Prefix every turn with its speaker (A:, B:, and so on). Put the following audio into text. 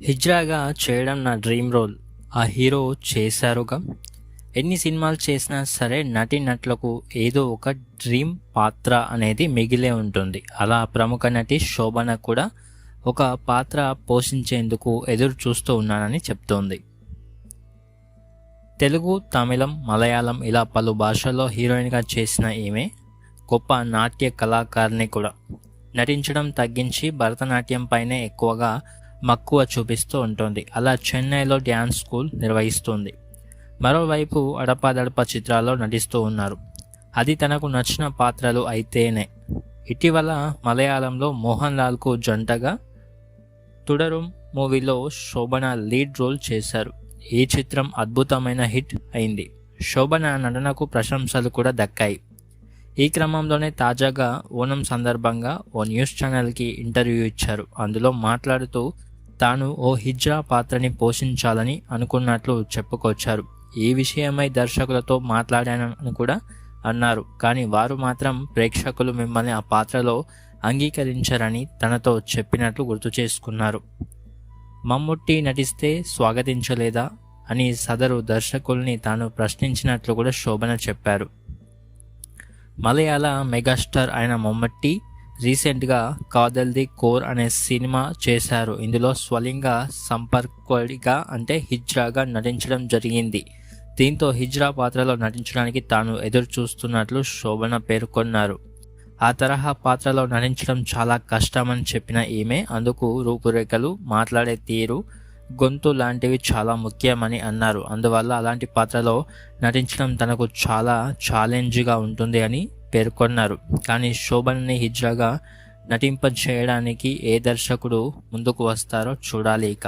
A: హిజ్రాగా చేయడం నా dream role. ఆ హీరో చేశారుగా. ఎన్ని సినిమాలు చేసినా సరే నటీనటులకు ఏదో ఒక డ్రీమ్ పాత్ర అనేది మిగిలే ఉంటుంది. అలా ప్రముఖ నటి శోభన కూడా ఒక పాత్ర పోషించేందుకు ఎదురు చూస్తూ ఉన్నానని చెప్తోంది. తెలుగు, తమిళం, మలయాళం ఇలా పలు భాషల్లో హీరోయిన్గా చేసిన ఈమె గొప్ప నాట్య కళాకారిణి కూడా. నటించడం తగ్గించి భరతనాట్యం పైనే ఎక్కువగా మక్కువ చూపిస్తూ ఉంటుంది. అలా చెన్నైలో డ్యాన్స్ స్కూల్ నిర్వహిస్తుంది. మరోవైపు అడపాదడపా చిత్రాల్లో నటిస్తూ ఉన్నారు. అది తనకు నచ్చిన పాత్రలు అయితేనే. ఇటీవల మలయాళంలో మోహన్ లాల్కు జంటగా తుడరుం మూవీలో శోభన లీడ్ రోల్ చేశారు. ఈ చిత్రం అద్భుతమైన హిట్ అయింది. శోభన నటనకు ప్రశంసలు కూడా దక్కాయి. ఈ క్రమంలోనే తాజాగా ఓణం సందర్భంగా ఓ న్యూస్ ఛానల్కి ఇంటర్వ్యూ ఇచ్చారు. అందులో మాట్లాడుతూ తాను ఓ హిజ్రా పాత్రని పోషించాలని అనుకున్నట్లు చెప్పుకొచ్చారు. ఈ విషయమై దర్శకులతో మాట్లాడానని కూడా అన్నారు. కానీ వారు మాత్రం ప్రేక్షకులు మిమ్మల్ని ఆ పాత్రలో అంగీకరించారని తనతో చెప్పినట్లు గుర్తు చేసుకున్నారు. మమ్ముట్టి నటిస్తే స్వాగతించలేదా అని సదరు దర్శకుల్ని తాను ప్రశ్నించినట్లు కూడా శోభన చెప్పారు. మలయాళ మెగాస్టార్ అయిన మమ్ముట్టి రీసెంట్గా కాదల్ ది కోర్ అనే సినిమా చేశారు. ఇందులో స్వలింగ సంపర్కుడిగా అంటే హిజ్రాగా నటించడం జరిగింది. దీంతో హిజ్రా పాత్రలో నటించడానికి తాను ఎదురు చూస్తున్నట్లు శోభన పేర్కొన్నారు. ఆ తరహా పాత్రలో నటించడం చాలా కష్టమని చెప్పిన ఈమె అందుకు రూపురేఖలు, మాట్లాడే తీరు, గొంతు లాంటివి చాలా ముఖ్యమని అన్నారు. అందువల్ల అలాంటి పాత్రలో నటించడం తనకు చాలా ఛాలెంజ్గా ఉంటుంది అని పేర్కొన్నారు. కానీ శోభనని హిజ్రాగా నటింపజేయడానికి ఏ దర్శకుడు ముందుకు వస్తారో చూడాలి ఇక.